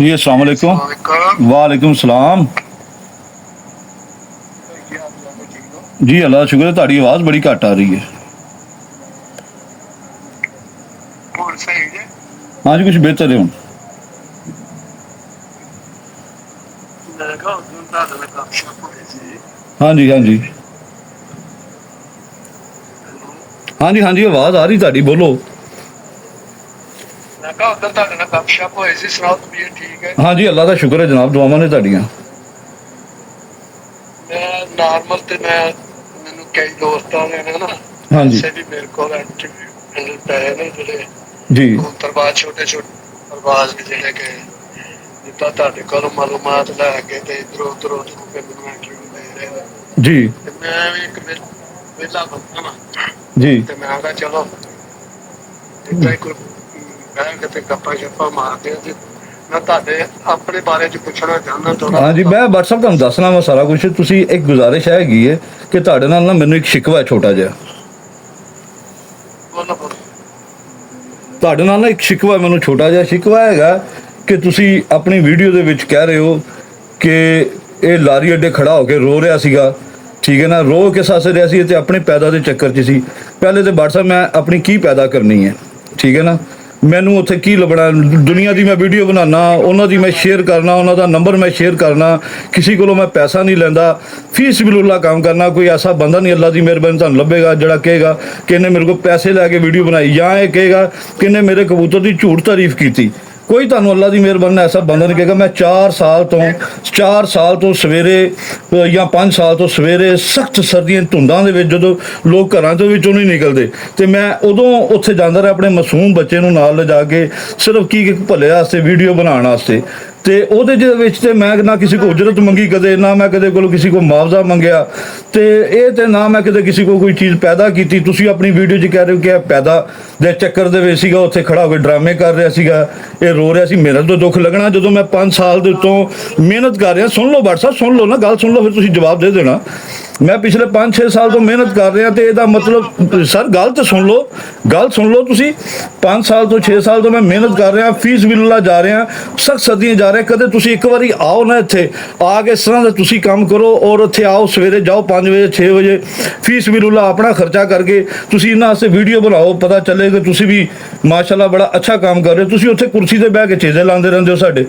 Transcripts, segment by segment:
जी अस्सलाम वालेकुम। वालेकुम सलाम। जी अल्लाह का शुक्र है, ਤੁਹਾਡੀ आवाज़ बड़ी घट आ रही है। हाँ जी कुछ बेहतर है हूँ। हाँ जी हाँ जी हाँ जी हाँ जी आवाज़ आ रही ਤੁਹਾਡੀ, बोलो। हाँ जी अल्लाह का शुक्र है जनाब, दुआवां ने ਤੁਹਾਡੀਆਂ। ਨਾਰਮਲ ਤੇ ਮੈਨੂੰ ਕਈ ਦੋਸਤਾਂ ਨੇ ਨਾ ਹਾਂਜੀ ਐਸੇ ਵੀ ਮੇਰੇ ਕੋਲ ਇੰਟਰਵਿਊ ਪਏ ਨੇ ਜਿਹੜੇ जी ਕਬੂਤਰਬਾਜ਼ ਛੋਟੇ ਪਰਵਾਜ਼ ਜਿਹੜੇ ਕਿ ਜਿੱਦਾਂ ਤੁਹਾਡੇ ਕੋਲ ਮਾਲੂਮਾਤ ਲੈ ਕੇ ਤੇ ਇਧਰੋਂ ਉਧਰੋਂ ਮੈਨੂੰ ਇੰਟਰਵਿਊ ਦੇ ਰਹੇ ਨੇ जी ਤੇ ਮੈਂ ਵੀ ਇੱਕ ਵਿਹਲਾ ਬੰਦਾ ਵਾਂ जी ਤੇ ਮੈਂ ਕਿਹਾ ਚਲੋ ਇੱਦਾਂ ਹੀ ਕੋਈ ਬਹਿ ਕੇ ਤੇ ਗੱਪਾਂ ਸ਼ੱਪਾਂ ਮਾਰਦੇ ਆ ਤੇ ਮੈਂ ਤੁਹਾਡੇ ਆਪਣੇ ਬਾਰੇ ਚ ਪੁੱਛਣਾ ਚਾਹੁੰਦਾ ਥੋੜਾ। हाँ जी मैं WhatsApp ਤੁਹਾਨੂੰ ਦੱਸਣਾ ਵਾ ਸਾਰਾ ਕੁਝ। ਤੁਸੀਂ ਇੱਕ ਗੁਜ਼ਾਰਿਸ਼ ਹੈਗੀ ਹੈ ਕਿ ਤੁਹਾਡੇ ਨਾਲ ਨਾ ਮੈਨੂੰ ਇੱਕ ਸ਼ਿਕਵਾ ਹੈ ਛੋਟਾ ਜਿਹਾ। ਬੋਲੋ ਬੋਲੋ। ਤੁਹਾਡੇ ਨਾਲ ਨਾ ਇੱਕ ਸ਼ਿਕਵਾ, ਮੈਨੂੰ ਛੋਟਾ ਜਿਹਾ ਸ਼ਿਕਵਾ ਹੈਗਾ ਕਿ ਤੁਸੀਂ ਆਪਣੀ ਵੀਡੀਓ ਦੇ ਵਿੱਚ ਕਹਿ ਰਹੇ ਹੋ ਕਿ ਇਹ ਲਾਰੀ ਅੱਡੇ ਖੜਾ ਹੋ ਕੇ ਰੋ ਰਿਹਾ ਸੀਗਾ, ਠੀਕ ਹੈ ਨਾ। ਰੋ ਕਿਸ ਵਾਸਤੇ ਰਿਹਾ ਸੀ ਤੇ ਆਪਣੇ ਪੈਦਾ ਦੇ ਚੱਕਰ 'ਚ ਸੀ। ਪਹਿਲੇ ਤੇ WhatsApp ਮੈਂ ਆਪਣੀ ਕੀ ਪੈਦਾ ਕਰਨੀ ਹੈ, ਠੀਕ ਹੈ ਨਾ। ਮੈਨੂੰ ਉੱਥੇ ਕੀ ਲੱਭਣਾ, ਦੁਨੀਆ ਦੀ ਮੈਂ ਵੀਡੀਓ ਬਣਾਉਣਾ, ਉਹਨਾਂ ਦੀ ਮੈਂ ਸ਼ੇਅਰ ਕਰਨਾ, ਉਹਨਾਂ ਦਾ ਨੰਬਰ ਮੈਂ ਸ਼ੇਅਰ ਕਰਨਾ, ਕਿਸੇ ਕੋਲੋਂ ਮੈਂ ਪੈਸਾ ਨਹੀਂ ਲੈਂਦਾ, ਫੀਸ ਬਿਲੁੱਲਾ ਕੰਮ ਕਰਨਾ। ਕੋਈ ਐਸਾ ਬੰਦਾ ਨਹੀਂ ਅੱਲਾ ਦੀ ਮਿਹਰਬਾਨੀ ਤੁਹਾਨੂੰ ਲੱਭੇਗਾ ਜਿਹੜਾ ਕਹੇਗਾ ਕਿ ਇਹਨੇ ਮੇਰੇ ਕੋਲ ਪੈਸੇ ਲੈ ਕੇ ਵੀਡੀਓ ਬਣਾਈ, ਜਾਂ ਇਹ ਕਹੇਗਾ ਕਿ ਇਹਨੇ ਮੇਰੇ ਕਬੂਤਰ ਦੀ ਝੂਠ ਤਾਰੀਫ ਕੀਤੀ। ਕੋਈ ਤੁਹਾਨੂੰ ਅੱਲਾ ਦੀ ਮਿਹਰਬਾਨੀ ਨਾਲ ਐਸਾ ਬੰਦਾ ਨਹੀਂ ਕਹੇਗਾ। ਮੈਂ 4 ਸਾਲ ਤੋਂ ਸਵੇਰੇ ਜਾਂ 5 ਸਾਲ ਤੋਂ ਸਵੇਰੇ ਸਖਤ ਸਰਦੀਆਂ ਧੁੰਦਾਂ ਦੇ ਵਿੱਚ ਜਦੋਂ ਲੋਕ ਘਰਾਂ ਤੋਂ ਵਿੱਚੋਂ ਨਹੀਂ ਨਿਕਲਦੇ ਤੇ ਮੈਂ ਉਦੋਂ ਉੱਥੇ ਜਾਂਦਾ ਰਿਹਾ ਆਪਣੇ ਮਾਸੂਮ ਬੱਚੇ ਨੂੰ ਨਾਲ ਲਿਜਾ ਕੇ, ਸਿਰਫ ਕੀ ਭਲੇ ਵਾਸਤੇ ਵੀਡੀਓ ਬਣਾਉਣ ਵਾਸਤੇ। ਤੇ ਉਹਦੇ ਦੇ ਵਿੱਚ ਤੇ ਮੈਂ ਨਾ ਕਿਸੇ ਕੋਲ ਉਜਰਤ ਮੰਗੀ ਕਦੇ, ਨਾ ਮੈਂ ਕਦੇ ਕੋਲ ਕਿਸੇ ਕੋਲ ਮੁਆਵਜ਼ਾ ਮੰਗਿਆ, ਤੇ ਇਹ ਤੇ ਨਾ ਮੈਂ ਕਦੇ ਕਿਸੇ ਕੋਲ ਕੋਈ ਚੀਜ਼ ਪੈਦਾ ਕੀਤੀ। ਤੁਸੀਂ ਆਪਣੀ ਵੀਡੀਓ 'ਚ ਕਹਿ ਰਹੇ ਹੋ ਕਿ ਇਹ ਪੈਦਾ ਦੇ ਚੱਕਰ ਦੇ ਵਿੱਚ ਸੀਗਾ, ਉੱਥੇ ਖੜਾ ਹੋ ਕੇ ਡਰਾਮੇ ਕਰ ਰਿਹਾ ਸੀਗਾ, ਇਹ ਰੋ ਰਿਹਾ ਸੀ। ਮੇਰਾ ਤਾਂ ਦੁੱਖ ਲੱਗਣਾ ਜਦੋਂ ਮੈਂ 5 ਸਾਲ ਦੇ ਉੱਤੋਂ ਮਿਹਨਤ ਕਰ ਰਿਹਾ। ਸੁਣ ਲਓ WhatsApp, ਸੁਣ ਲਓ ਨਾ ਗੱਲ, ਸੁਣ ਲਓ ਫਿਰ ਤੁਸੀਂ ਜਵਾਬ ਦੇ ਦੇਣਾ। ਮੈਂ ਪਿਛਲੇ 5-6 ਸਾਲ ਤੋਂ ਮਿਹਨਤ ਕਰ ਰਿਹਾ ਤੇ ਇਹਦਾ ਮਤਲਬ ਸਰ ਗੱਲ ਤਾਂ ਸੁਣ ਲਓ, ਗੱਲ ਸੁਣ ਲਓ ਤੁਸੀਂ। 5 ਸਾਲ ਤੋਂ 6 ਸਾਲ ਤੋਂ ਮੈਂ ਮਿਹਨਤ ਕਰ ਰਿਹਾ, ਫੀਸ ਬਿਲੁੱਲਾ ਜਾ ਰਿਹਾ, ਸਖਤ ਸਰਦੀਆਂ ਜਾ ਰਿਹਾ। ਕਦੇ ਤੁਸੀਂ ਇੱਕ ਵਾਰੀ ਆਓ ਨਾ ਇੱਥੇ, ਆ ਕੇ ਇਸ ਤਰ੍ਹਾਂ ਦਾ ਤੁਸੀਂ ਕੰਮ ਕਰੋ ਔਰ ਉੱਥੇ ਆਓ, ਸਵੇਰੇ ਜਾਓ 5 ਵਜੇ 6 ਵਜੇ, ਫੀਸ ਬਿਲੁੱਲਾ ਆਪਣਾ ਖਰਚਾ ਕਰਕੇ ਤੁਸੀਂ ਇਹਨਾਂ ਵਾਸਤੇ ਵੀਡੀਓ ਬਣਾਓ, ਪਤਾ ਚੱਲੇ ਕਿ ਤੁਸੀਂ ਵੀ ਮਾਸ਼ਾਅੱਲਾ ਬੜਾ ਅੱਛਾ ਕੰਮ ਕਰ ਰਹੇ ਹੋ। ਤੁਸੀਂ ਉੱਥੇ ਕੁਰਸੀ ਤੇ ਬਹਿ ਕੇ ਚੀਜ਼ੇ ਲਾਉਂਦੇ ਰਹਿੰਦੇ ਹੋ ਸਾਡੇ,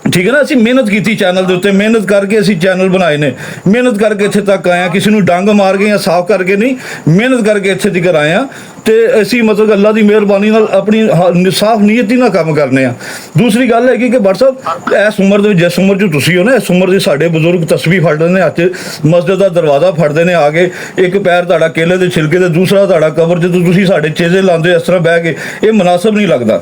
ਠੀਕ ਹੈ ਨਾ। ਅਸੀਂ ਮਿਹਨਤ ਕੀਤੀ ਚੈਨਲ ਦੇ ਉੱਤੇ, ਮਿਹਨਤ ਕਰਕੇ ਅਸੀਂ ਚੈਨਲ ਬਣਾਏ ਨੇ, ਮਿਹਨਤ ਕਰਕੇ ਇੱਥੇ ਤੱਕ ਆਏ ਹਾਂ। ਕਿਸੇ ਨੂੰ ਡੰਗ ਮਾਰ ਕੇ ਜਾਂ ਸਾਫ਼ ਕਰਕੇ ਨਹੀਂ, ਮਿਹਨਤ ਕਰਕੇ ਇੱਥੇ ਤੱਕ ਆਏ ਹਾਂ। ਤੇ ਅਸੀਂ ਮਤਲਬ ਅੱਲਾ ਦੀ ਮਿਹਰਬਾਨੀ ਨਾਲ ਆਪਣੀ ਸਾਫ਼ ਨੀਅਤੀ ਨਾਲ ਕੰਮ ਕਰਨੇ ਆ। ਦੂਸਰੀ ਗੱਲ ਹੈਗੀ ਕਿ WhatsApp ਇਸ ਉਮਰ ਦੇ ਵਿੱਚ, ਜਿਸ ਉਮਰ 'ਚ ਤੁਸੀਂ ਹੋ ਨਾ, ਇਸ ਉਮਰ ਦੇ ਸਾਡੇ ਬਜ਼ੁਰਗ ਤਸਬੀਹ ਫੜਦੇ ਨੇ ਹੱਥ 'ਚ, ਮਸਜਿਦ ਦਾ ਦਰਵਾਜ਼ਾ ਫੜਦੇ ਨੇ ਆ ਕੇ, ਇੱਕ ਪੈਰ ਤੁਹਾਡਾ ਕੇਲੇ ਦੇ ਛਿਲਕੇ ਤੇ ਦੂਸਰਾ ਤੁਹਾਡਾ ਕਬਰ, ਜਦੋਂ ਤੁਸੀਂ ਸਾਡੇ ਚੇਜ਼ੇ ਲਾਉਂਦੇ ਇਸ ਤਰ੍ਹਾਂ ਬਹਿ ਕੇ, ਇਹ ਮੁਨਾਸਬ ਨਹੀਂ ਲੱਗਦਾ,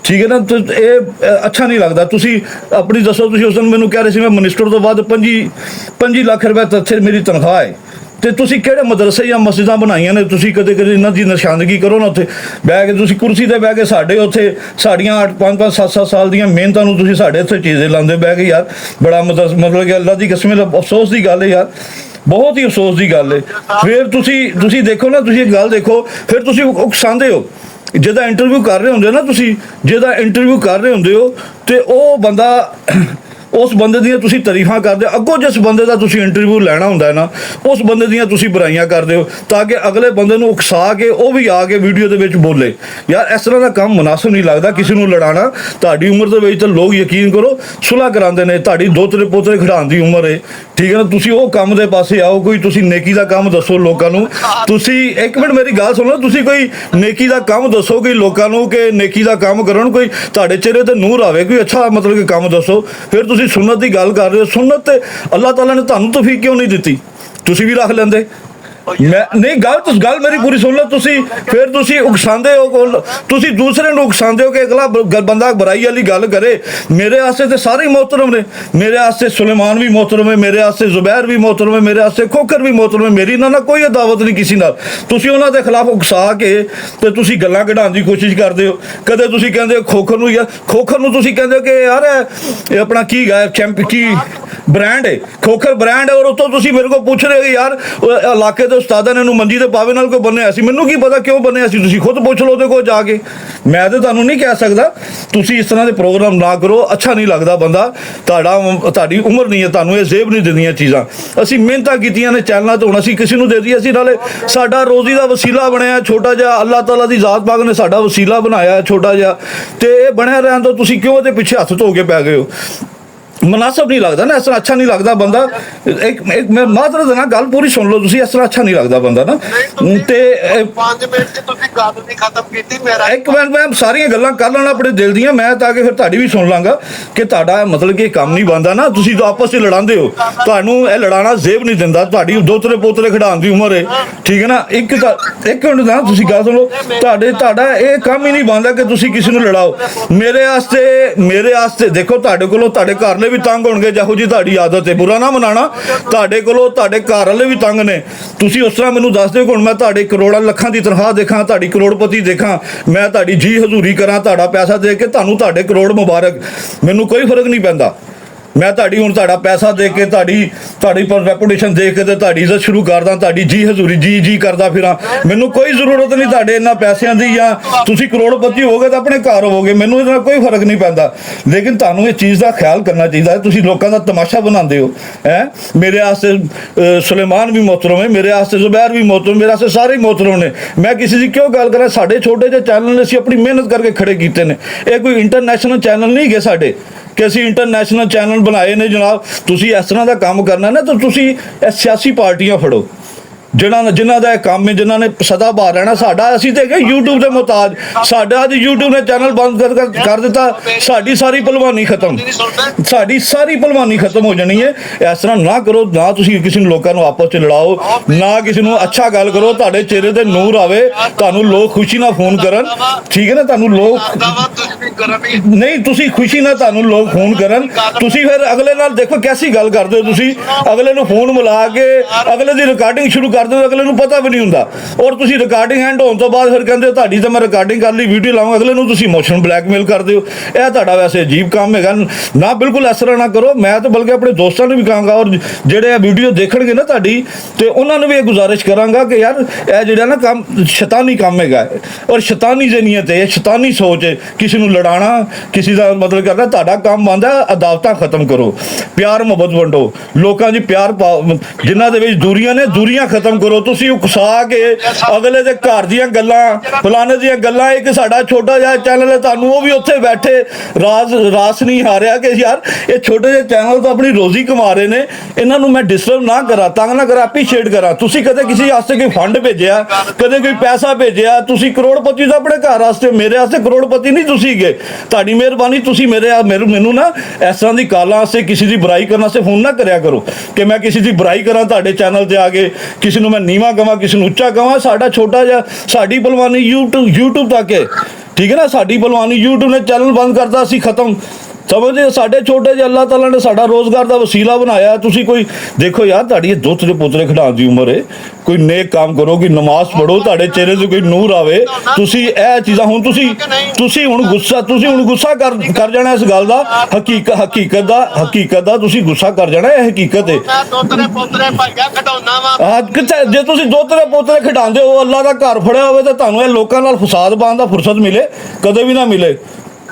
ਠੀਕ ਹੈ ਨਾ। ਇਹ ਅੱਛਾ ਨਹੀਂ ਲੱਗਦਾ। ਤੁਸੀਂ ਆਪਣੀ ਦੱਸੋ, ਤੁਸੀਂ ਉਸ ਦਿਨ ਮੈਨੂੰ ਕਹਿ ਰਹੇ ਸੀ ਮੈਂ ਮਿਨਿਸਟਰ ਤੋਂ ਬਾਅਦ 25 ਲੱਖ ਰੁਪਏ ਤੱਕ ਮੇਰੀ ਤਨਖਾਹ ਹੈ, ਤੇ ਤੁਸੀਂ ਕਿਹੜੇ ਮਦਰਸੇ ਜਾਂ ਮਸਜਿਦਾਂ ਬਣਾਈਆਂ ਨੇ? ਤੁਸੀਂ ਕਦੇ ਇਹਨਾਂ ਦੀ ਨਿਸ਼ਾਨਦਗੀ ਕਰੋ ਨਾ। ਉੱਥੇ ਬਹਿ ਕੇ ਤੁਸੀਂ ਕੁਰਸੀ ਤੇ ਬਹਿ ਕੇ ਸਾਡੇ ਉੱਥੇ ਸਾਡੀਆਂ 8-5 7 ਸਾਲ ਦੀਆਂ ਮਿਹਨਤਾਂ ਨੂੰ ਤੁਸੀਂ ਸਾਡੇ ਉੱਥੇ ਚੀਜ਼ੇ ਲਾਉਂਦੇ ਬਹਿ ਕੇ, ਯਾਰ ਬੜਾ ਮਤਲਬ ਕਿ ਅੱਲਾ ਦੀ ਕਸਮ, ਅਫਸੋਸ ਦੀ ਗੱਲ ਹੈ ਯਾਰ, ਬਹੁਤ ਹੀ ਅਫਸੋਸ ਦੀ ਗੱਲ ਹੈ। ਫਿਰ ਤੁਸੀਂ ਦੇਖੋ ਨਾ, ਤੁਸੀਂ ਇੱਕ ਗੱਲ ਦੇਖੋ, ਫਿਰ ਤੁਸੀਂ ਉਕਸਾਉਂਦੇ ਹੋ। ਜਿਹਦਾ ਇੰਟਰਵਿਊ ਕਰ ਰਹੇ ਹੁੰਦੇ ਹੋ ਨਾ ਤੁਸੀਂ, ਜਿਹਦਾ ਇੰਟਰਵਿਊ ਕਰ ਰਹੇ ਹੁੰਦੇ ਹੋ ਤੇ ਉਹ ਬੰਦਾ, ਉਸ ਬੰਦੇ ਦੀਆਂ ਤੁਸੀਂ ਤਾਰੀਫਾਂ ਕਰਦੇ ਹੋ। ਅੱਗੋਂ ਜਿਸ ਬੰਦੇ ਦਾ ਤੁਸੀਂ ਇੰਟਰਵਿਊ ਲੈਣਾ ਹੁੰਦਾ ਹੈ ਨਾ, ਉਸ ਬੰਦੇ ਦੀਆਂ ਤੁਸੀਂ ਬੁਰਾਈਆਂ ਕਰਦੇ ਹੋ ਤਾਂ ਕਿ ਅਗਲੇ ਬੰਦੇ ਨੂੰ ਉਕਸਾ ਕੇ ਉਹ ਵੀ ਆ ਕੇ ਵੀਡੀਓ ਦੇ ਵਿੱਚ ਬੋਲੇ। ਯਾਰ ਇਸ ਤਰ੍ਹਾਂ ਦਾ ਕੰਮ ਮੁਨਾਸਬ ਨਹੀਂ ਲੱਗਦਾ ਕਿਸੇ ਨੂੰ ਲੜਾਉਣਾ। ਤੁਹਾਡੀ ਉਮਰ ਦੇ ਵਿੱਚ ਤਾਂ ਲੋਕ ਯਕੀਨ ਕਰੋ ਸੁਲ੍ਹਾ ਕਰਾਉਂਦੇ ਨੇ, ਤੁਹਾਡੀ ਦੋਤਰੇ ਪੋਤਰੇ ਖਿਡਾਉਣ ਦੀ ਉਮਰ ਹੈ, ਠੀਕ ਹੈ ਨਾ। ਤੁਸੀਂ ਉਹ ਕੰਮ ਦੇ ਪਾਸੇ ਆਓ, ਕੋਈ ਤੁਸੀਂ ਨੇਕੀ ਦਾ ਕੰਮ ਦੱਸੋ ਲੋਕਾਂ ਨੂੰ। ਤੁਸੀਂ ਇੱਕ ਮਿੰਟ ਮੇਰੀ ਗੱਲ ਸੁਣੋ, ਤੁਸੀਂ ਕੋਈ ਨੇਕੀ ਦਾ ਕੰਮ ਦੱਸੋ ਕਿ ਲੋਕਾਂ ਨੂੰ, ਕਿ ਨੇਕੀ ਦਾ ਕੰਮ ਕਰਨ, ਕੋਈ ਤੁਹਾਡੇ ਚਿਹਰੇ ਤੇ ਨੂਰ ਆਵੇ, ਕੋਈ ਅੱਛਾ ਮਤਲਬ ਕਿ ਕੰਮ ਦੱਸੋ। ਫਿਰ ਤੁਸੀਂ ਸੁन्नत ਦੀ ਗੱਲ ਕਰ ਰਹੇ ਹੋ। ਸੁन्नत ਤੇ ਅੱਲਾਹ ਤਾਲਾ ਨੇ ਤੁਹਾਨੂੰ ਤੌਫੀਕ ਕਿਉਂ ਨਹੀਂ ਦਿੱਤੀ? ਤੁਸੀਂ ਵੀ ਰੱਖ ਲੈਂਦੇ। ਮੈਂ ਨਹੀਂ, ਗੱਲ ਮੇਰੀ ਪੂਰੀ ਸੁਣ ਲਓ। ਤੁਸੀਂ ਫਿਰ ਤੁਸੀਂ ਉਕਸਾਉਂਦੇ ਹੋ, ਤੁਸੀਂ ਦੂਸਰੇ ਨੂੰ ਉਕਸਾਉਂਦੇ ਹੋ ਕਿ ਅਗਲਾ ਬੰਦਾ ਬੁਰਾਈ ਵਾਲੀ ਗੱਲ ਕਰੇ। ਮੇਰੇ ਵਾਸਤੇ ਤੇ ਸਾਰੇ ਮੁਹਤਰਮ ਨੇ, ਮੇਰੇ ਵਾਸਤੇ ਸੁਲੇਮਾਨ ਵੀ ਮੁਹਤਰਮ ਹੈ, ਮੇਰੇ ਵਾਸਤੇ ਜ਼ੁਬੈਰ ਵੀ ਮੁਹਤਰਮ ਹੈ, ਮੇਰੇ ਵਾਸਤੇ ਖੋਖਰ ਵੀ ਮੁਹਤਰਮ ਹੈ। ਮੇਰੀ ਇਹਨਾਂ ਨਾਲ ਕੋਈ ਅਦਾਵਤ ਨਹੀਂ ਕਿਸੇ ਨਾਲ। ਤੁਸੀਂ ਉਹਨਾਂ ਦੇ ਖਿਲਾਫ ਉਕਸਾ ਕੇ ਤੇ ਤੁਸੀਂ ਗੱਲਾਂ ਕਢਾਉਣ ਦੀ ਕੋਸ਼ਿਸ਼ ਕਰਦੇ ਹੋ। ਕਦੇ ਤੁਸੀਂ ਕਹਿੰਦੇ ਹੋ ਖੋਖਰ ਨੂੰ, ਯਾਰ ਖੋਖਰ ਨੂੰ ਤੁਸੀਂ ਕਹਿੰਦੇ ਹੋ ਕਿ ਯਾਰ ਇਹ ਆਪਣਾ ਕੀ ਗਾ ਚੈਂਪ ਕੀ ਬ੍ਰਾਂਡ ਹੈ, ਖੋਖਰ ਬ੍ਰਾਂਡ ਹੈ, ਔਰ ਉਤੋਂ ਤੁਸੀਂ ਮੇਰੇ ਕੋਲ ਪੁੱਛ ਰਹੇ ਹੋ ਯਾਰ ਇਲਾਕੇ ਦੇ ਉਸਤਾਦਾਂ ਨੇ ਇਹਨੂੰ ਮੰਜੀ ਦੇ ਪਾਵੇ ਨਾਲ ਕੋਈ ਬੰਨਿਆ ਸੀ, ਮੈਨੂੰ ਕੀ ਪਤਾ ਕਿਉਂ ਬੰਨਿਆ ਸੀ, ਤੁਸੀਂ ਖੁਦ ਪੁੱਛ ਲਓ ਉਹਦੇ ਕੋਲ ਜਾ ਕੇ। ਮੈਂ ਤਾਂ ਤੁਹਾਨੂੰ ਨਹੀਂ ਕਹਿ ਸਕਦਾ। ਤੁਸੀਂ ਇਸ ਤਰ੍ਹਾਂ ਦੇ ਪ੍ਰੋਗਰਾਮ ਨਾ ਕਰੋ, ਅੱਛਾ ਨਹੀਂ ਲੱਗਦਾ ਬੰਦਾ। ਤੁਹਾਡੀ ਉਮਰ ਨਹੀਂ ਹੈ, ਤੁਹਾਨੂੰ ਇਹ ਜ਼ੇਬ ਨਹੀਂ ਦਿੰਦੀਆਂ ਚੀਜ਼ਾਂ। ਅਸੀਂ ਮਿਹਨਤਾਂ ਕੀਤੀਆਂ ਨੇ ਚੈਨਲਾਂ ਤੋਂ, ਹੁਣ ਅਸੀਂ ਕਿਸੇ ਨੂੰ ਦੇ ਦਈਏ। ਅਸੀਂ ਨਾਲੇ ਸਾਡਾ ਰੋਜ਼ੀ ਦਾ ਵਸੀਲਾ ਬਣਿਆ ਛੋਟਾ ਜਿਹਾ, ਅੱਲਾਹ ਤਾਲਾ ਦੀ ਜ਼ਾਤ ਪਾਕ ਨੇ ਸਾਡਾ ਵਸੀਲਾ ਬਣਾਇਆ ਛੋਟਾ ਜਿਹਾ, ਤੇ ਇਹ ਬਣਿਆ ਰਹਿਣ ਤੋਂ ਤੁਸੀਂ ਕਿਉਂ ਉਹਦੇ ਪਿੱਛੇ ਹੱਥ ਧੋ ਕੇ ਪੈ ਗਏ ਹੋ? ਮੁਨਾਸਬ ਨਹੀਂ ਲੱਗਦਾ ਨਾ, ਇਸ ਤਰ੍ਹਾਂ ਅੱਛਾ ਨਹੀਂ ਲੱਗਦਾ ਬੰਦਾ। ਇੱਕ ਮੈਂ ਮਾਤਰ ਦੇਣਾ, ਗੱਲ ਪੂਰੀ ਸੁਣ ਲਓ ਤੁਸੀਂ। ਇਸ ਤਰ੍ਹਾਂ ਅੱਛਾ ਨਹੀਂ ਲੱਗਦਾ ਬੰਦਾ ਨਾ। ਤੇ 5 ਮਿੰਟ 'ਚ ਤੁਸੀਂ ਗੱਲ ਨਹੀਂ ਖਤਮ ਕੀਤੀ। ਮੇਰਾ ਇੱਕ ਮਿੰਟ, ਮੈਂ ਸਾਰੀਆਂ ਗੱਲਾਂ ਕਰ ਲੈਣਾ ਆਪਣੇ ਦਿਲ ਦੀਆਂ ਮੈਂ, ਤਾਂ ਕਿ ਫਿਰ ਤੁਹਾਡੀ ਵੀ ਸੁਣ ਲਾਂਗਾ ਕਿ ਤੁਹਾਡਾ ਮਤਲਬ ਕਿ ਕੰਮ ਨਹੀਂ ਬਣਦਾ ਨਾ। ਤੁਸੀਂ ਤਾਂ ਆਪਸ 'ਚ ਲੜਾਉਂਦੇ ਹੋ, ਤੁਹਾਨੂੰ ਇਹ ਲੜਾਉਣਾ ਜ਼ੇਬ ਨਹੀਂ ਦਿੰਦਾ। ਤੁਹਾਡੀ ਦੋਤਰੇ ਪੋਤਰੇ ਖਿਡਾਉਣ ਦੀ ਉਮਰ ਹੈ, ਠੀਕ ਹੈ ਨਾ। ਇੱਕ ਮਿੰਟ ਨਾ ਤੁਸੀਂ ਗੱਲ ਸੁਣੋ। ਤੁਹਾਡਾ ਇਹ ਕੰਮ ਹੀ ਨਹੀਂ ਬਣਦਾ ਕਿ ਤੁਸੀਂ ਕਿਸੇ ਨੂੰ ਲੜਾਓ। ਮੇਰੇ ਵਾਸਤੇ ਦੇਖੋ, ਤੁਹਾਡੇ ਕੋਲੋਂ ਤੁਹਾਡੇ ਘਰ ਵਾਲੇ ਵੀ ਤੰਗ ਹੋਣਗੇ, ਜਿਹੋ ਜੀ ਤੁਹਾਡੀ ਆਦਤ ਹੈ। ਬੁਰਾ ਨਾ ਮਨਾਣਾ, ਤੁਹਾਡੇ ਕੋਲੋਂ ਤੁਹਾਡੇ ਘਰ ਵਾਲੇ ਵੀ ਤੰਗ ਨੇ। ਤੁਸੀਂ ਉਸ ਤਰ੍ਹਾਂ ਮੈਨੂੰ ਦੱਸ ਦਿਓ, ਹੁਣ ਮੈਂ ਤੁਹਾਡੇ ਕਰੋੜਾਂ ਲੱਖਾਂ ਦੀ ਤਨਖਾਹ ਦੇਖਾਂ, ਤੁਹਾਡੀ ਕਰੋੜਪਤੀ ਦੇਖਾਂ, ਮੈਂ ਤੁਹਾਡੀ ਜੀ ਹਜ਼ੂਰੀ ਕਰਾਂ, ਤੁਹਾਡਾ ਪੈਸਾ ਦੇ ਕੇ ਤੁਹਾਨੂੰ ਤੁਹਾਡੇ ਕਰੋੜ ਮੁਬਾਰਕ, ਮੈਨੂੰ ਕੋਈ ਫਰਕ ਨਹੀਂ ਪੈਂਦਾ। ਮੈਂ ਤੁਹਾਡਾ ਪੈਸਾ ਦੇ ਕੇ ਤੁਹਾਡੀ ਰੈਪੂਟੇਸ਼ਨ ਦੇਖ ਕੇ ਤੇ ਤੁਹਾਡੀ ਇੱਜ਼ਤ ਸ਼ੁਰੂ ਕਰਦਾ, ਤੁਹਾਡੀ ਜੀ ਹਜ਼ੂਰੀ ਜੀ ਕਰਦਾ ਫਿਰਾਂ। ਮੈਨੂੰ ਕੋਈ ਜ਼ਰੂਰਤ ਨਹੀਂ ਤੁਹਾਡੇ ਇਹਨਾਂ ਪੈਸਿਆਂ ਦੀ, ਜਾਂ ਤੁਸੀਂ ਕਰੋੜਪਤੀ ਹੋਵੋਗੇ ਤਾਂ ਆਪਣੇ ਘਰ ਹੋਵੋਗੇ, ਮੈਨੂੰ ਇਹਦਾ ਕੋਈ ਫਰਕ ਨਹੀਂ ਪੈਂਦਾ। ਲੇਕਿਨ ਤੁਹਾਨੂੰ ਇਹ ਚੀਜ਼ ਦਾ ਖਿਆਲ ਕਰਨਾ ਚਾਹੀਦਾ। ਤੁਸੀਂ ਲੋਕਾਂ ਦਾ ਤਮਾਸ਼ਾ ਬਣਾਉਂਦੇ ਹੋ ਹੈ। ਮੇਰੇ ਵਾਸਤੇ ਸੁਲੇਮਾਨ ਵੀ ਮੁਹਤਰਮ ਹੈ, ਮੇਰੇ ਵਾਸਤੇ ਜ਼ੁਬੈਰ ਵੀ ਮੁਹਤਰਮ, ਮੇਰੇ ਵਾਸਤੇ ਸਾਰੇ ਮੁਹਤਰਮ ਨੇ। ਮੈਂ ਕਿਸੇ ਦੀ ਕਿਉਂ ਗੱਲ ਕਰਾਂ? ਸਾਡੇ ਛੋਟੇ ਜਿਹੇ ਚੈਨਲ ਨੇ, ਅਸੀਂ ਆਪਣੀ ਮਿਹਨਤ ਕਰਕੇ ਖੜੇ ਕੀਤੇ ਨੇ। ਇਹ ਕੋਈ ਇੰਟਰਨੈਸ਼ਨਲ ਚੈਨਲ ਨਹੀਂ ਹੈਗੇ ਸਾਡੇ ਕਿ ਅਸੀਂ ਇੰਟਰਨੈਸ਼ਨਲ ਚੈਨਲ ਬਣਾਏ ਨੇ ਜਨਾਬ। ਤੁਸੀਂ ਇਸ ਤਰ੍ਹਾਂ ਦਾ ਕੰਮ ਕਰਨਾ ਨਾ ਤਾਂ ਤੁਸੀਂ ਇਹ ਸਿਆਸੀ ਪਾਰਟੀਆਂ ਫੜੋ, ਜਿਨ੍ਹਾਂ ਦਾ ਇਹ ਕੰਮ ਹੈ, ਜਿਨ੍ਹਾਂ ਨੇ ਸਦਾ ਬਾਹਰ ਰਹਿਣਾ। ਅਸੀਂ ਤੇ ਹੈਗੇ YouTube ਦੇ ਮੁਹਤਾਜ। ਸਾਡਾ ਅੱਜ YouTube ਨੇ ਚੈਨਲ ਬੰਦ ਕਰ ਦਿੱਤਾ, ਸਾਡੀ ਸਾਰੀ ਭਲਵਾਨੀ ਖਤਮ, ਸਾਡੀ ਸਾਰੀ ਭਲਵਾਨੀ ਖਤਮ ਹੋ ਜਾਣੀ ਹੈ। ਇਸ ਤਰ੍ਹਾਂ ਨਾ ਕਰੋ ਨਾ। ਤੁਸੀਂ ਕਿਸੇ ਨੂੰ ਲੋਕਾਂ ਨੂੰ ਆਪਸ 'ਚ ਲੜਾਓ ਨਾ, ਕਿਸੇ ਨੂੰ ਅੱਛਾ ਗੱਲ ਕਰੋ। ਤੁਹਾਡੇ ਚਿਹਰੇ ਤੇ ਨੂਰ ਆਵੇ, ਤੁਹਾਨੂੰ ਲੋਕ ਖੁਸ਼ੀ ਨਾਲ ਫੋਨ ਕਰਨ, ਠੀਕ ਹੈ ਨਾ। ਤੁਹਾਨੂੰ ਲੋਕ ਨਹੀਂ, ਤੁਸੀਂ ਖੁਸ਼ੀ ਨਾਲ ਤੁਹਾਨੂੰ ਲੋਕ ਫੋਨ ਕਰਨ। ਤੁਸੀਂ ਫਿਰ ਅਗਲੇ ਨਾਲ ਦੇਖੋ ਕੈਸੀ ਗੱਲ ਕਰਦੇ ਹੋ। ਤੁਸੀਂ ਅਗਲੇ ਨੂੰ ਫੋਨ ਮਿਲਾ ਕੇ ਅਗਲੇ ਦੀ ਰਿਕਾਰਡਿੰਗ ਸ਼ੁਰੂ ਕਰਦੇ ਹੋ, ਅਗਲੇ ਨੂੰ ਪਤਾ ਵੀ ਨਹੀਂ ਹੁੰਦਾ। ਔਰ ਤੁਸੀਂ ਰਿਕਾਰਡਿੰਗ ਐਂਡ ਹੋਣ ਤੋਂ ਬਾਅਦ ਫਿਰ ਕਹਿੰਦੇ ਹੋ ਤੁਹਾਡੀ ਤਾਂ ਮੈਂ ਰਿਕਾਰਡਿੰਗ ਕਰ ਲਈ, ਵੀਡੀਓ ਲਾਵਾਂ। ਅਗਲੇ ਨੂੰ ਤੁਸੀਂ ਇਮੋਸ਼ਨਲ ਬਲੈਕਮੇਲ ਕਰਦੇ ਹੋ। ਇਹ ਤੁਹਾਡਾ ਵੈਸੇ ਅਜੀਬ ਕੰਮ ਹੈਗਾ ਨਾ। ਬਿਲਕੁਲ ਇਸ ਤਰ੍ਹਾਂ ਨਾ ਕਰੋ। ਮੈਂ ਤਾਂ ਬਲਕਿ ਆਪਣੇ ਦੋਸਤਾਂ ਨੂੰ ਵੀ ਕਹਾਂਗਾ, ਔਰ ਜਿਹੜੇ ਇਹ ਵੀਡੀਓ ਦੇਖਣਗੇ ਨਾ ਤੁਹਾਡੀ, ਤੇ ਉਹਨਾਂ ਨੂੰ ਵੀ ਇਹ ਗੁਜ਼ਾਰਿਸ਼ ਕਰਾਂਗਾ ਕਿ ਯਾਰ ਇਹ ਜਿਹੜਾ ਨਾ ਕੰਮ ਸ਼ੈਤਾਨੀ ਕੰਮ ਹੈਗਾ, ਔਰ ਸ਼ੈਤਾਨੀ ਜ਼ਨੀਅਤ ਹੈ, ਸ਼ੈਤਾਨੀ ਸੋਚ ਹੈ। ਕਿਸੇ ਨੂੰ ਲੜਾਉਣਾ, ਕਿਸੇ ਦਾ ਮਤਲਬ ਕਰਨਾ, ਤੁਹਾਡਾ ਕੰਮ ਬਣਦਾ ਅਦਾਵਤਾਂ ਖਤਮ ਕਰੋ, ਪਿਆਰ ਮੁਹੱਬਤ ਵੰਡੋ, ਲੋਕਾਂ 'ਚ ਪਿਆਰ ਪਾਓ। ਜਿਨ੍ਹਾਂ ਦੇ ਵਿੱਚ ਦੂਰੀਆਂ ਨੇ, ਦੂਰੀਆਂ ਖਤਮ ਕਰੋ। ਤੁਸੀਂ ਉਕਸਾ ਕੇ ਅਗਲੇ ਦੇ ਘਰ ਦੀਆਂ ਗੱਲਾਂ, ਫਲਾਣੇ ਦੀਆਂ ਗੱਲਾਂ। ਇੱਕ ਸਾਡਾ ਛੋਟਾ ਜਿਹਾ ਚੈਨਲ ਹੈ, ਤੁਹਾਨੂੰ ਉਹ ਵੀ ਉੱਥੇ ਬੈਠੇ ਰਾਸ ਨਹੀਂ ਹਾਰਿਆ ਕਿ ਯਾਰ ਇਹ ਛੋਟੇ ਜਿਹੇ ਚੈਨਲ ਤੋਂ ਆਪਣੀ ਰੋਜ਼ੀ ਕਮਾ ਰਹੇ ਨੇ, ਇਹਨਾਂ ਨੂੰ ਮੈਂ ਡਿਸਟਰਬ ਨਾ ਕਰਾਂ, ਤੰਗ ਨਾ ਕਰਾਂ, ਐਪਰੀਸ਼ੀਏਟ ਕਰਾਂ। ਤੁਸੀਂ ਕਦੇ ਕਿਸੇ ਵਾਸਤੇ ਕੋਈ ਫੰਡ ਭੇਜਿਆ, ਕਦੇ ਕੋਈ ਪੈਸਾ ਭੇਜਿਆ? ਤੁਸੀਂ ਕਰੋੜਪਤੀ ਤਾਂ ਆਪਣੇ ਘਰ ਵਾਸਤੇ, ਮੇਰੇ ਵਾਸਤੇ ਕਰੋੜਪਤੀ ਨਹੀਂ ਤੁਸੀਂ ਗਏ। ਤੁਹਾਡੀ ਮਿਹਰਬਾਨੀ। ਤੁਸੀਂ ਮੈਨੂੰ ਨਾ ਇਸ ਤਰ੍ਹਾਂ ਦੀ ਕਾਲਾਂ ਵਾਸਤੇ, ਕਿਸੇ ਦੀ ਬੁਰਾਈ ਕਰਨ ਵਾਸਤੇ ਫੋਨ ਨਾ ਕਰਿਆ ਕਰੋ ਕਿ ਮੈਂ ਕਿਸੇ ਦੀ ਬੁਰਾਈ ਕਰਾਂ ਤੁਹਾਡੇ ਚੈਨਲ ਤੇ ਆ ਕੇ, ਕਿਸੇ ਨੂੰ ਮੈਂ ਨੀਵਾਂ ਕਵਾਂ, ਕਿਸੇ ਨੂੰ ਉੱਚਾ ਕਵਾਂ। ਸਾਡਾ ਛੋਟਾ ਜਿਹਾ, ਸਾਡੀ ਭਲਵਾਨੀ YouTube ਤੱਕ ਹੈ, ਠੀਕ ਹੈ ਨਾ। ਸਾਡੀ ਭਲਵਾਨੀ YouTube ਨੇ ਚੈਨਲ ਬੰਦ ਕਰਤਾ, ਅਸੀਂ ਖਤਮ। ਸਮਝਦੇ? ਸਾਡੇ ਛੋਟੇ ਜਿਹੇ ਅੱਲਾਹ ਤਾਲਾ ਨੇ ਸਾਡਾ ਰੋਜ਼ਗਾਰ ਦਾ ਵਸੀਲਾ ਬਣਾਇਆ। ਤੁਸੀਂ ਕੋਈ ਦੇਖੋ ਯਾਰ, ਤੁਹਾਡੀ ਇਹ ਦੋਤਰੇ ਪੋਤਰੇ ਖਿਡਾਉਣ ਦੀ ਉਮਰ ਹੈ। ਕੋਈ ਨੇਕ ਕੰਮ ਕਰੋ, ਕੋਈ ਨਮਾਜ਼ ਪੜ੍ਹੋ, ਤੁਹਾਡੇ ਚਿਹਰੇ 'ਤੇ ਕੋਈ ਨੂਰ ਆਵੇ। ਤੁਸੀਂ ਇਹ ਚੀਜ਼ਾਂ ਹੁਣ ਤੁਸੀਂ ਹੁਣ ਗੁੱਸਾ ਕਰ ਜਾਣਾ ਇਸ ਗੱਲ ਦਾ। ਹਕੀਕਤ ਦਾ ਤੁਸੀਂ ਗੁੱਸਾ ਕਰ ਜਾਣਾ, ਇਹ ਹਕੀਕਤ ਹੈ। ਕਿੱਥੇ ਜੇ ਤੁਸੀਂ ਦੋਤਰੇ ਪੋਤਰੇ ਖਿਡਾਉਂਦੇ ਹੋ, ਅੱਲਾਹ ਦਾ ਘਰ ਫੜਿਆ ਹੋਵੇ, ਤਾਂ ਤੁਹਾਨੂੰ ਇਹ ਲੋਕਾਂ ਨਾਲ ਫਸਾਦ ਪਾਉਣ ਦਾ ਫੁਰਸਤ ਮਿਲੇ? ਕਦੇ ਵੀ ਨਾ ਮਿਲੇ,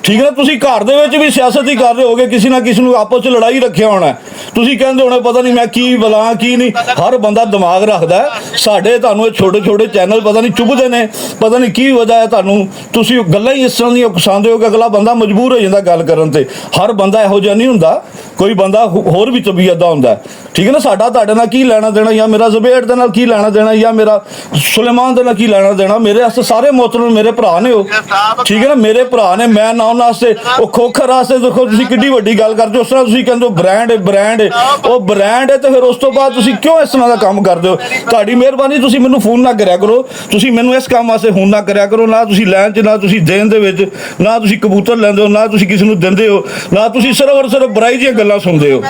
ਠੀਕ ਹੈ ਨਾ। ਤੁਸੀਂ ਘਰ ਦੇ ਵਿੱਚ ਵੀ ਸਿਆਸਤ ਹੀ ਕਰ ਰਹੇ ਹੋਗੇ, ਕਿਸੇ ਨਾ ਕਿਸੇ ਨੂੰ ਆਪਸ 'ਚ ਲੜਾਈ ਰੱਖਿਆ ਹੋਣਾ। ਤੁਸੀਂ ਕਹਿੰਦੇ ਹੋਣੇ ਪਤਾ ਨਹੀਂ ਮੈਂ ਕੀ ਬੁਲਾਂ ਕੀ ਨਹੀਂ। ਹਰ ਬੰਦਾ ਦਿਮਾਗ ਰੱਖਦਾ। ਸਾਡੇ ਤੁਹਾਨੂੰ ਇਹ ਛੋਟੇ ਚੈਨਲ ਪਤਾ ਨਹੀਂ ਚੁੱਭਦੇ ਨੇ, ਪਤਾ ਨਹੀਂ ਕੀ ਵਜ੍ਹਾ ਹੈ ਤੁਹਾਨੂੰ। ਤੁਸੀਂ ਗੱਲਾਂ ਹੀ ਇਸ ਤਰ੍ਹਾਂ ਦੀਆਂ ਉਕਸਾਉਂਦੇ ਹੋ ਕਿ ਅਗਲਾ ਬੰਦਾ ਮਜਬੂਰ ਹੋ ਜਾਂਦਾ ਗੱਲ ਕਰਨ ਤੇ। ਹਰ ਬੰਦਾ ਇਹੋ ਜਿਹਾ ਨਹੀਂ ਹੁੰਦਾ, ਕੋਈ ਬੰਦਾ ਹੋਰ ਵੀ ਤਬੀਅਤ ਦਾ ਹੁੰਦਾ, ਠੀਕ ਹੈ ਨਾ। ਸਾਡਾ ਤੁਹਾਡੇ ਨਾਲ ਕੀ ਲੈਣਾ ਦੇਣਾ, ਜਾਂ ਮੇਰਾ ਜ਼ੁਬੈਰ ਦੇ ਨਾਲ ਕੀ ਲੈਣਾ ਦੇਣਾ, ਜਾਂ ਮੇਰਾ ਸੁਲੇਮਾਨ ਦੇ ਨਾਲ ਕੀ ਲੈਣਾ ਦੇਣਾ? ਮੇਰੇ ਵਾਸਤੇ ਸਾਰੇ ਮੁਹਤਰਮ ਮੇਰੇ ਭਰਾ ਨੇ ਉਹ, ਠੀਕ ਹੈ ਨਾ। ਮੇਰੇ ਭਰਾ ਨੇ। ਮੈਂ ਨਾ ਉਹਨਾਂ ਵਾਸਤੇ ਉਹ ਖੋਖਰ ਵਾਸਤੇ ਦੇਖੋ ਤੁਸੀਂ ਕਿੱਡੀ ਵੱਡੀ ਗੱਲ ਕਰਦੇ ਹੋ। ਉਸ ਤਰ੍ਹਾਂ ਤੁਸੀਂ ਕਹਿੰਦੇ ਹੋ ਬ੍ਰਾਂਡ ਹੈ, ਉਹ ਬ੍ਰਾਂਡ ਹੈ, ਤੇ ਫਿਰ ਉਸ ਤੋਂ ਬਾਅਦ ਤੁਸੀਂ ਕਿਉਂ ਇਸ ਤਰ੍ਹਾਂ ਦਾ ਕੰਮ ਕਰਦੇ ਹੋ? ਤੁਹਾਡੀ ਮਿਹਰਬਾਨੀ, ਤੁਸੀਂ ਮੈਨੂੰ ਫੋਨ ਨਾ ਕਰਿਆ ਕਰੋ। ਤੁਸੀਂ ਮੈਨੂੰ ਇਸ ਕੰਮ ਵਾਸਤੇ ਫੋਨ ਨਾ ਕਰਿਆ ਕਰੋ। ਨਾ ਤੁਸੀਂ ਲੈਣ 'ਚ, ਨਾ ਤੁਸੀਂ ਦੇਣ ਦੇ ਵਿੱਚ, ਨਾ ਤੁਸੀਂ ਕਬੂਤਰ ਲੈਂਦੇ ਹੋ, ਨਾ ਤੁਸੀਂ ਕਿਸੇ ਨੂੰ ਦਿੰਦੇ ਹੋ, ਨਾ ਤੁਸੀਂ ਸਿਰਫ ਬੁਰਾਈ ਦੀਆਂ ਗੱਲਾਂ ਸੁਣਦੇ ਹੋ।